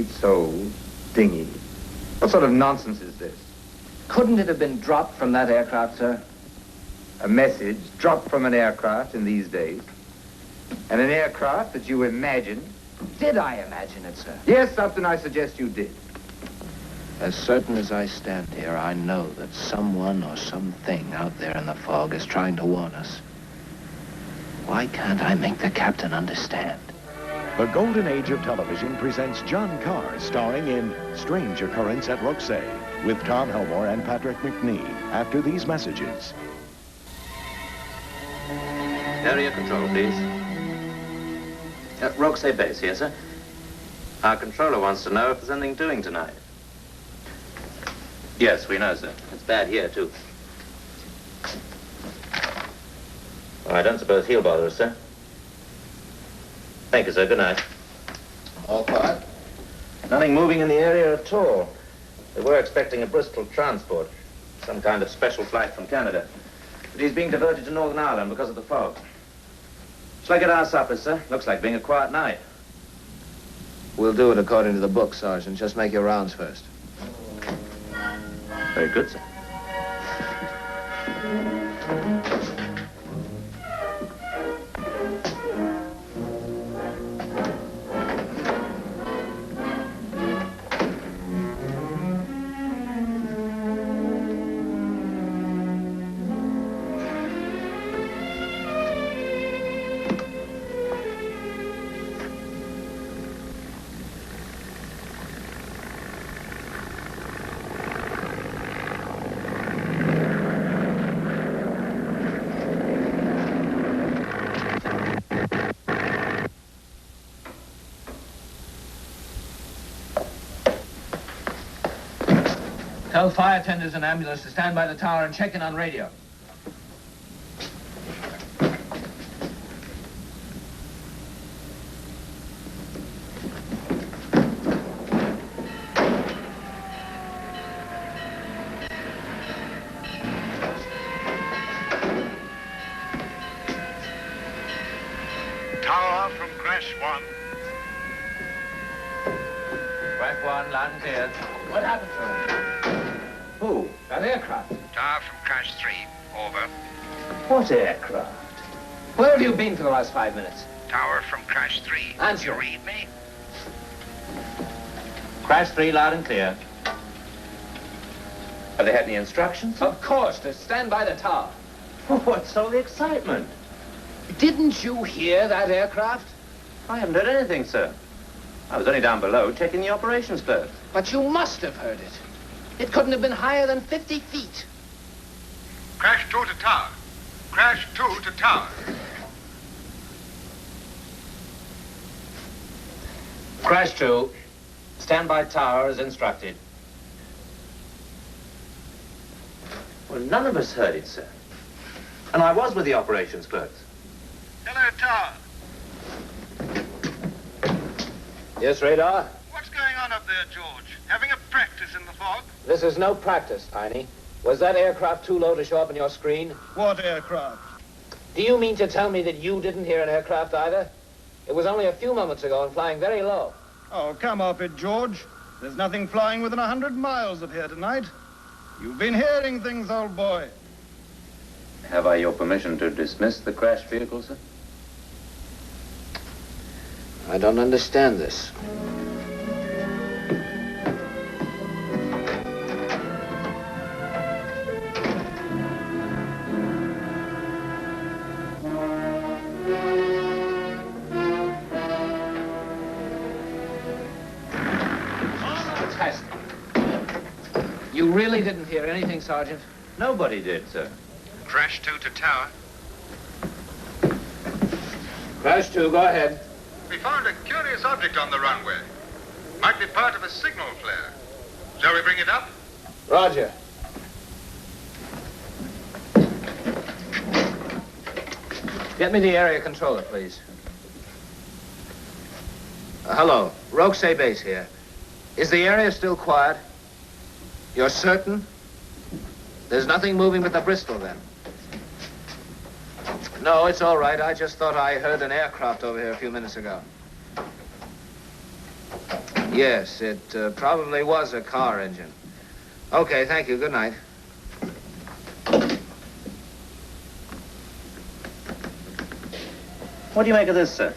Sweet souls, dinghy. What sort of nonsense is this? Couldn't it have been dropped from that aircraft, sir? A message dropped from an aircraft in these days. And an aircraft that you imagined. Did I imagine it, sir? Yes, often I suggest you did. As certain as I stand here, I know that someone or something out there in the fog is trying to warn us. Why can't I make the captain understand? The golden age of television presents John Kerr starring in Strange Occurrence at Rokesay with Tom Helmore and Patrick Macnee after these messages. Area control, please. Rokesay base here, sir. Our controller wants to know if there's anything doing tonight. Yes, we know, sir. It's bad here, too. Well, I don't suppose he'll bother us, sir. Thank you, sir. Good night. All quiet? Nothing moving in the area at all. They were expecting a Bristol transport, some kind of special flight from Canada. But he's being diverted to Northern Ireland because of the fog. Shall I get our supper, sir? Looks like being a quiet night. We'll do it according to the book, Sergeant. Just make your rounds first. Very good, sir. Tell fire tenders and ambulance to stand by the tower and check in on radio. Tower from Crash 1. Crash 1, loud and clear. What happened to him? Who? That aircraft. Tower from Crash 3. Over. What aircraft? Where have you been for the last 5 minutes? Tower from Crash 3. Answer. You read me? Crash 3, loud and clear. Have they had any instructions? Of course, to stand by the tower. What's all the excitement? Didn't you hear that aircraft? I haven't heard anything, sir. I was only down below checking the operations clerk. But you must have heard it. It couldn't have been higher than 50 feet. Crash 2 to tower. Crash 2 to tower. Crash 2. Stand by tower as instructed. Well, none of us heard it, sir. And I was with the operations clerks. Hello, tower. Yes, radar? What's going on up there, George? Having a practice in the fog? This is no practice, Tiny. Was that aircraft too low to show up on your screen? What aircraft? Do you mean to tell me that you didn't hear an aircraft either? It was only a few moments ago and flying very low. Oh, come off it, George. There's nothing flying within 100 miles of here tonight. You've been hearing things, old boy. Have I your permission to dismiss the crashed vehicle, sir? I don't understand this. You really didn't hear anything, Sergeant? Nobody did, sir. Crash 2 to tower. Crash 2, go ahead. We found a curious object on the runway. Might be part of a signal flare. Shall we bring it up? Roger. Get me the area controller, please. Hello, Rokesay base here. Is the area still quiet? You're certain? There's nothing moving but the Bristol, then? No, it's all right. I just thought I heard an aircraft over here a few minutes ago. Yes, it probably was a car engine. Okay, thank you. Good night. What do you make of this, sir?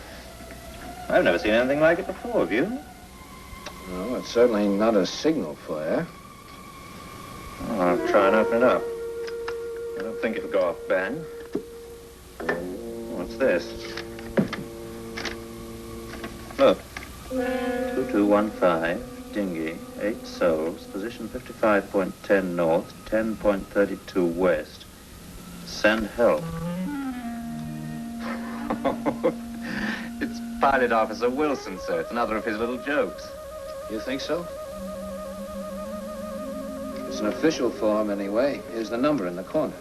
I've never seen anything like it before, have you? Well, it's certainly not a signal flare. Oh, I'll try and open it up. I don't think it'll go off bang. What's this? Look. 2215, dinghy, 8 souls, position 55.10 north, 10.32 west. Send help. It's Pilot Officer Wilson, sir. It's another of his little jokes. You think so? It's an official form anyway. Here's the number in the corner.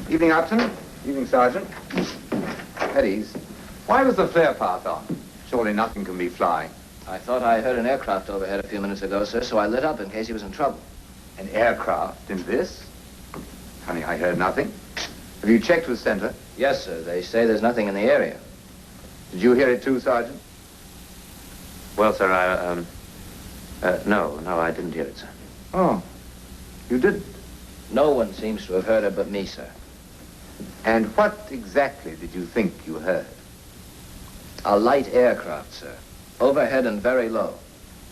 Evening, Upton. Evening, Sergeant. At ease. Why was the flare path on? Surely nothing can be flying. I thought I heard an aircraft overhead a few minutes ago, sir, so I lit up in case he was in trouble. An aircraft in this? Honey, I heard nothing. Have you checked with Center? Yes, sir. They say there's nothing in the area. Did you hear it too, Sergeant? Well, sir, no, I didn't hear it, sir. Oh, you didn't? No one seems to have heard it but me, sir. And what exactly did you think you heard? A light aircraft, sir. Overhead and very low.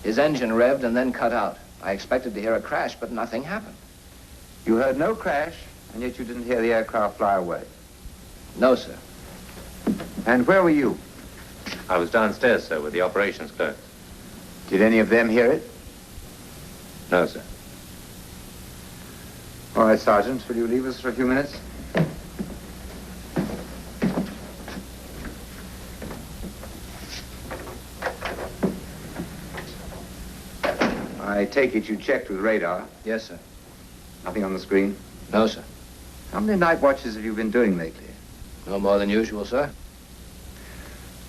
His engine revved and then cut out. I expected to hear a crash, but nothing happened. You heard no crash, and yet you didn't hear the aircraft fly away. No, sir. And where were you? I was downstairs, sir, with the operations clerk. Did any of them hear it? No, sir. All right, Sergeant, will you leave us for a few minutes? I take it you checked with radar. Yes, sir. Nothing on the screen? No, sir. How many night watches have you been doing lately? No more than usual, sir.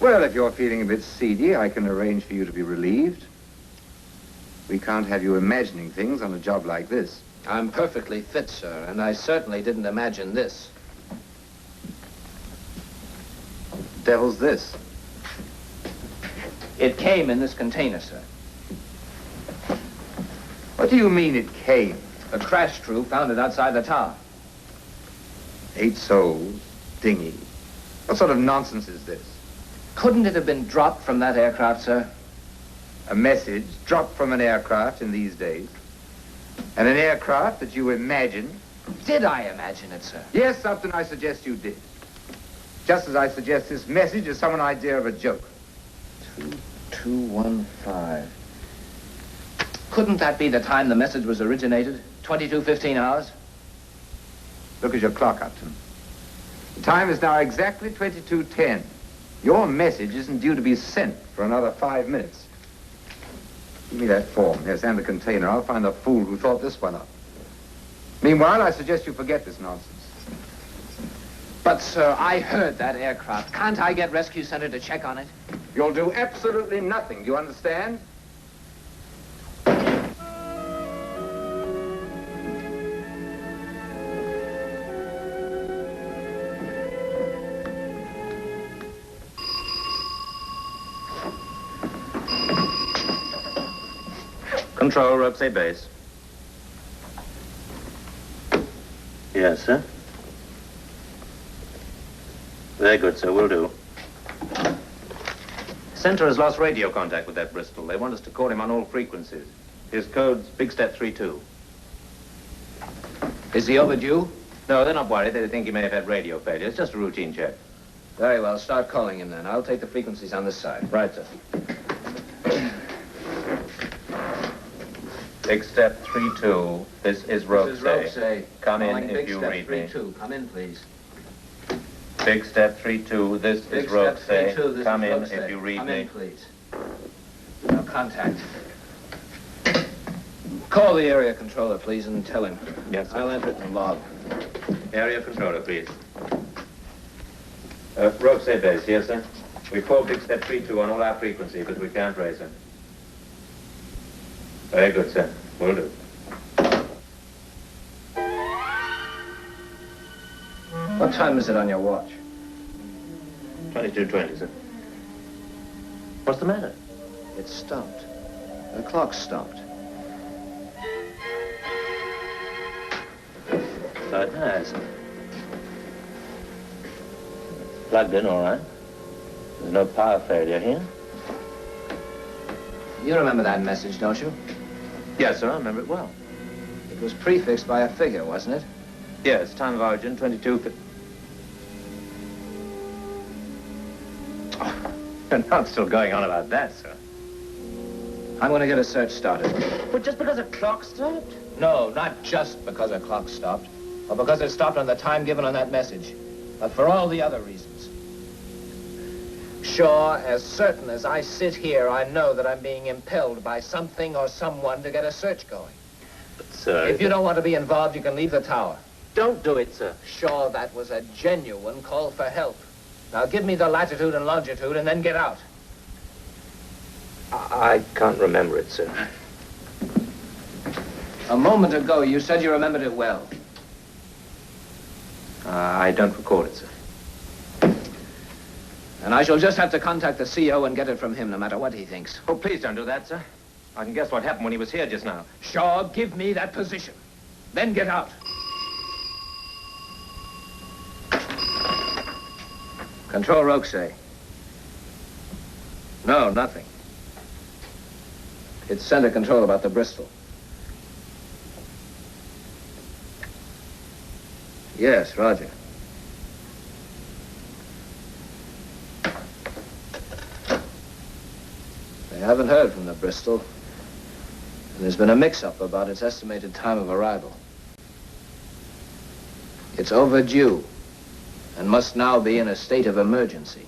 Well, if you're feeling a bit seedy, I can arrange for you to be relieved. We can't have you imagining things on a job like this. I'm perfectly fit, sir, and I certainly didn't imagine this. The devil's this? It came in this container, sir. What do you mean it came? A crash crew found it outside the tower. 8 souls, dinghy. What sort of nonsense is this? Couldn't it have been dropped from that aircraft, sir? A message dropped from an aircraft in these days. And an aircraft that you imagine. Did I imagine it, sir? Yes, Upton, I suggest you did. Just as I suggest this message is some idea of a joke. 2215. Couldn't that be the time the message was originated? 22:15 hours? Look at your clock, Upton. The time is now exactly 22:10. Your message isn't due to be sent for another 5 minutes. Give me that form. Yes, and the container. I'll find the fool who thought this one up. Meanwhile, I suggest you forget this nonsense. But, sir, I heard that aircraft. Can't I get Rescue Center to check on it? You'll do absolutely nothing. Do you understand? Control, Rokesay base. Yes, sir. Very good, sir. Will do. Center has lost radio contact with that Bristol. They want us to call him on all frequencies. His code's Big Step 32. Is he overdue? No, they're not worried. They think he may have had radio failure. It's just a routine check. Very well. Start calling him then. I'll take the frequencies on this side. Right, sir. Big Step 32. This is Rokesay. This is Rokesay. Come in Calling if Big you Step read 32. me. Come in, please. Big Step 32. This Big is Step Rokesay. 32. This Come is in Rokesay. if you read Come me. in, please. Now, contact. Call the area controller, please, and tell him. Yes, sir. I'll enter it in the log. Area controller, please. Rokesay base, yes, sir. We call Big Step 32 on all our frequency, but we can't raise him. Very good, sir. Will do. What time is it on your watch? 22:20, sir. What's the matter? It stopped. The clock stopped. So it has. Plugged in all right. There's no power failure here. You remember that message, don't you? Yes, sir, I remember it well. It was prefixed by a figure, wasn't it? Yes, time of origin, 22... Oh, you're not still going on about that, sir. I'm going to get a search started. But just because a clock stopped? No, not just because a clock stopped, or because it stopped on the time given on that message, but for all the other reasons. Sure, as certain as I sit here, I know that I'm being impelled by something or someone to get a search going. But, sir... If you don't want to be involved, you can leave the tower. Don't do it, sir. Sure, that was a genuine call for help. Now give me the latitude and longitude and then get out. I can't remember it, sir. A moment ago, you said you remembered it well. I don't recall it, sir. And I shall just have to contact the CO and get it from him, no matter what he thinks. Oh, please don't do that, sir. I can guess what happened when he was here just now. Sure, give me that position. Then get out. Control Rokesay. No, nothing. It's center control about the Bristol. Yes, roger. They haven't heard from the Bristol, and there's been a mix-up about its estimated time of arrival. It's overdue, and must now be in a state of emergency.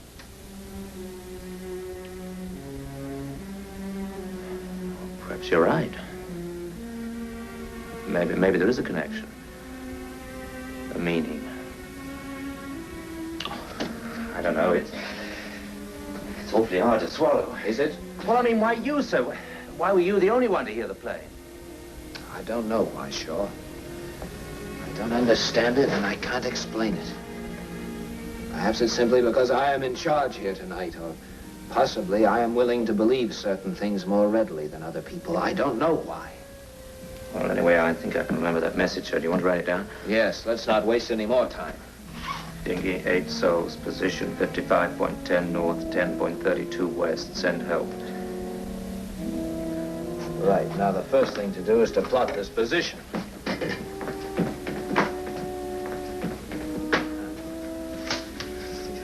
Perhaps you're right. Maybe there is a connection. A meaning. I don't know. It's awfully hard to swallow. Is it? Well, I mean, why you, sir? Why were you the only one to hear the play? I don't know why, Shaw. I don't understand it, and I can't explain it. Perhaps it's simply because I am in charge here tonight, or possibly I am willing to believe certain things more readily than other people. I don't know why. Well, anyway, I think I can remember that message, sir. Do you want to write it down? Yes, let's not waste any more time. Dinghy 8 souls, position 55.10 north, 10.32 west. Send help. Right, now the first thing to do is to plot this position.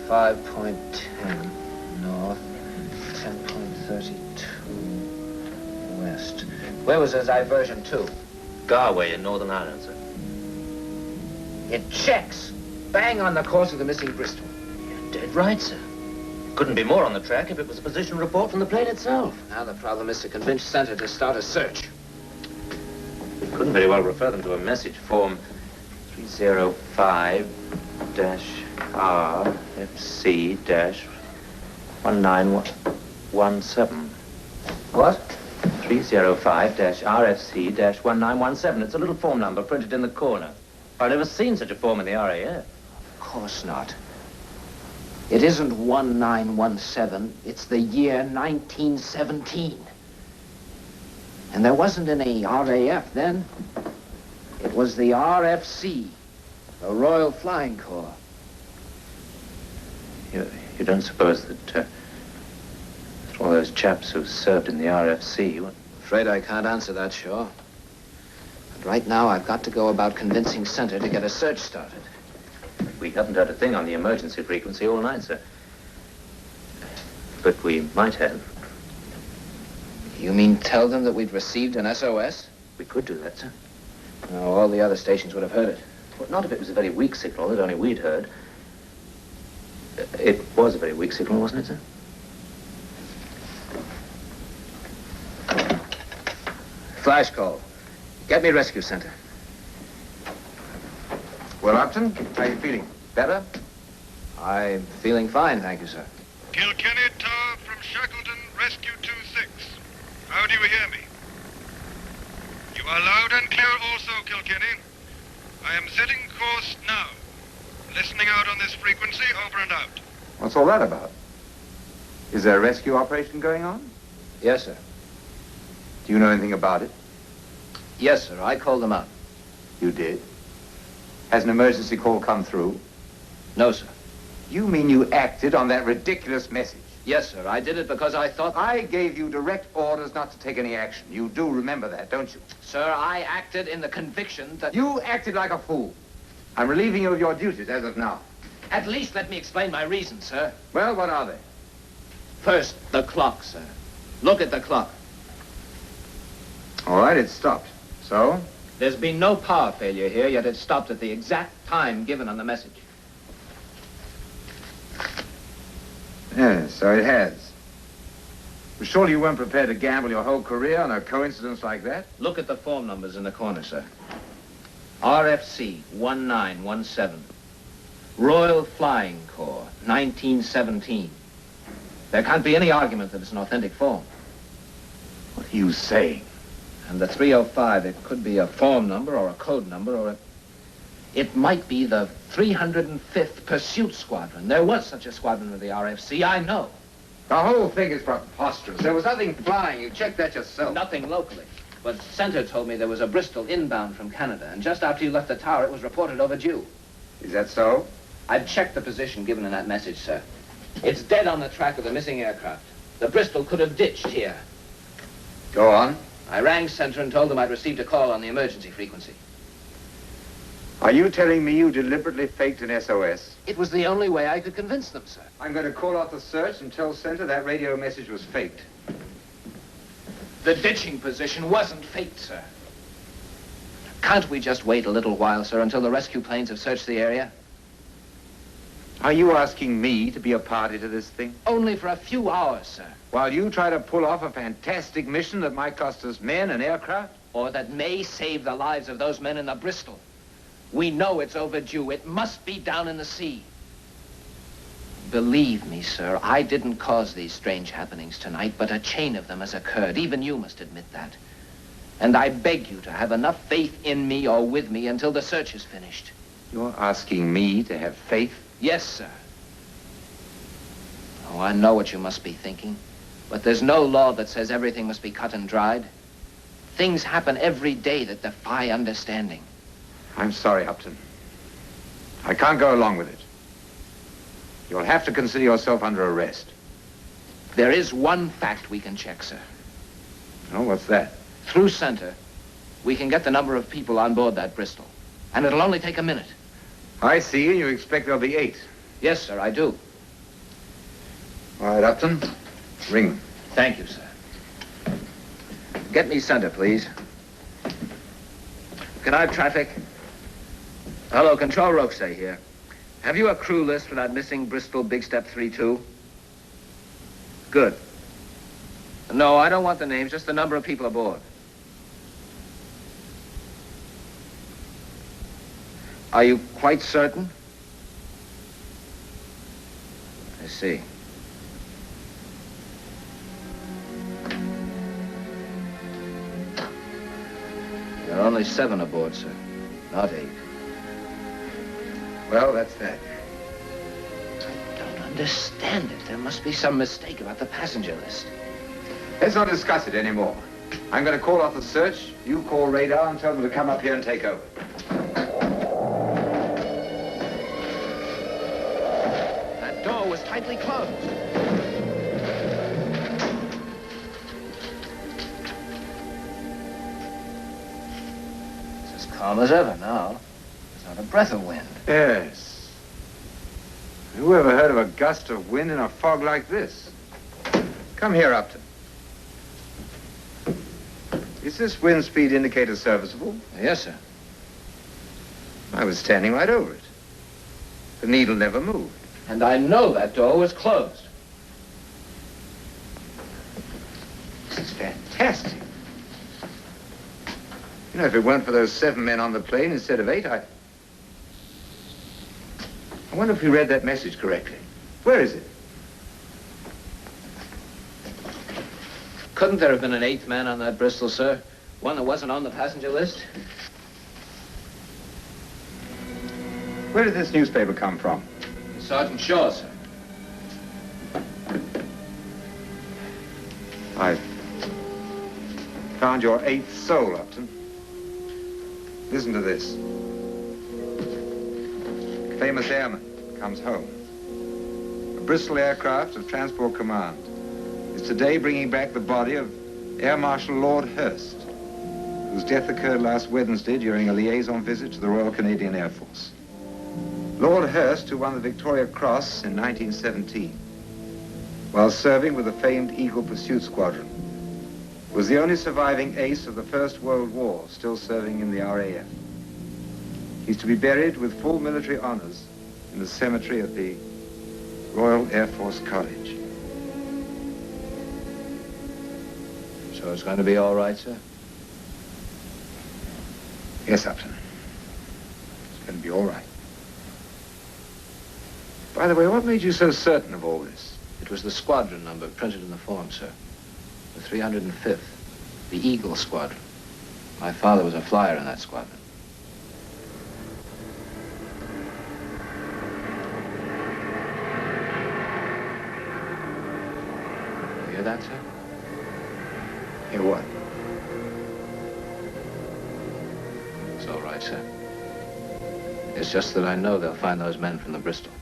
.10 north, 10.32 west. Where was the diversion to? Galway in Northern Ireland, sir. It checks. Bang on the course of the missing Bristol. You're dead right, sir. Couldn't be more on the track if it was a position report from the plane itself. Now the problem is to convince Center to start a search. We couldn't very well refer them to a message form 305-RFC-1917. What? 305-RFC-1917. It's a little form number printed in the corner. I've never seen such a form in the RAF. Of course not. It isn't 1917. It's the year 1917. And there wasn't any RAF then. It was the RFC, the Royal Flying Corps. You don't suppose that all those chaps who served in the RFC would... Afraid I can't answer that, Shaw. But right now, I've got to go about convincing Center to get a search started. We haven't heard a thing on the emergency frequency all night, sir. But we might have. You mean tell them that we've received an SOS? We could do that, sir. No, all the other stations would have heard it. Well, not if it was a very weak signal that only we'd heard. It was a very weak signal, wasn't it, sir? Flash call. Get me rescue center. Well, Upton, how are you feeling? Better? I'm feeling fine, thank you, sir. Kilkenny Tower from Shackleton, Rescue 26. How do you hear me? You are loud and clear also, Kilkenny. I am setting course now. Listening out on this frequency, over and out. What's all that about? Is there a rescue operation going on? Yes, sir. Do you know anything about it? Yes, sir. I called them out. You did. Has an emergency call come through? No, sir. You mean you acted on that ridiculous message? Yes, sir. I did it because I thought... I gave you direct orders not to take any action. You do remember that, don't you? Sir, I acted in the conviction that... You acted like a fool. I'm relieving you of your duties as of now. At least let me explain my reasons, sir. Well, what are they? First, the clock, sir. Look at the clock. All right, it stopped. So? There's been no power failure here, yet it stopped at the exact time given on the message. Yes, so it has. But surely you weren't prepared to gamble your whole career on a coincidence like that? Look at the form numbers in the corner, sir. RFC 1917. Royal Flying Corps, 1917. There can't be any argument that it's an authentic form. What are you saying? And the 305, it could be a form number or a code number or a... It might be the 305th Pursuit Squadron. There was such a squadron with the RFC, I know. The whole thing is preposterous. There was nothing flying. You checked that yourself. Nothing locally. But Center told me there was a Bristol inbound from Canada, and just after you left the tower, it was reported overdue. Is that so? I've checked the position given in that message, sir. It's dead on the track of the missing aircraft. The Bristol could have ditched here. Go on. I rang Center and told them I'd received a call on the emergency frequency. Are you telling me you deliberately faked an SOS? It was the only way I could convince them, sir. I'm going to call out the search and tell Center that radio message was faked. The ditching position wasn't faked, sir. Can't we just wait a little while, sir, until the rescue planes have searched the area? Are you asking me to be a party to this thing? Only for a few hours, sir. While you try to pull off a fantastic mission that might cost us men and aircraft? Or that may save the lives of those men in the Bristol. We know it's overdue. It must be down in the sea. Believe me, sir, I didn't cause these strange happenings tonight, but a chain of them has occurred. Even you must admit that. And I beg you to have enough faith in me or with me until the search is finished. You're asking me to have faith? Yes, sir. Oh, I know what you must be thinking. But there's no law that says everything must be cut and dried. Things happen every day that defy understanding. I'm sorry, Upton. I can't go along with it. You'll have to consider yourself under arrest. There is one fact we can check, sir. Oh, what's that? Through Center, we can get the number of people on board that Bristol. And it'll only take a minute. I see, and you expect there'll be 8. Yes, sir, I do. All right, Upton. Ring them. Thank you, sir. Get me Center, please. Can I have traffic? Hello, Control Rokesay here. Have you a crew list for that missing Bristol Big Step 3-2? Good. No, I don't want the names, just the number of people aboard. Are you quite certain? I see. There are only 7 aboard, sir, not 8. Well, that's that. I don't understand it. There must be some mistake about the passenger list. Let's not discuss it anymore. I'm going to call off the search. You call radar and tell them to come up here and take over. That door was tightly closed. It's as calm as ever now. There's not a breath of wind. Yes. Who ever heard of a gust of wind in a fog like this? Come here, Upton. Is this wind speed indicator serviceable? Yes, sir. I was standing right over it. The needle never moved. And I know that door was closed. This is fantastic. You know, if it weren't for those 7 men on the plane instead of 8, I wonder if we read that message correctly. Where is it? Couldn't there have been an 8th man on that Bristol, sir? One that wasn't on the passenger list? Where did this newspaper come from? Sergeant Shaw, sir. I Found your 8th soul, Upton. Listen to this. Famous airman comes home. A Bristol aircraft of Transport Command is today bringing back the body of Air Marshal Lord Hurst, whose death occurred last Wednesday during a liaison visit to the Royal Canadian Air Force. Lord Hurst, who won the Victoria Cross in 1917, while serving with the famed Eagle Pursuit Squadron, was the only surviving ace of the First World War still serving in the RAF. He's to be buried with full military honors in the cemetery at the Royal Air Force College. So it's going to be all right, sir? Yes, Upton. It's going to be all right. By the way, what made you so certain of all this? It was the squadron number printed in the form, sir. The 305th. The Eagle Squadron. My father was a flyer in that squadron. You hear that, sir? Hear what? It's all right, sir. It's just that I know they'll find those men from the Bristol.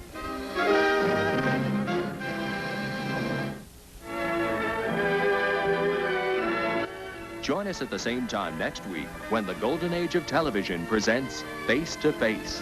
Join us at the same time next week when the Golden Age of Television presents Face to Face.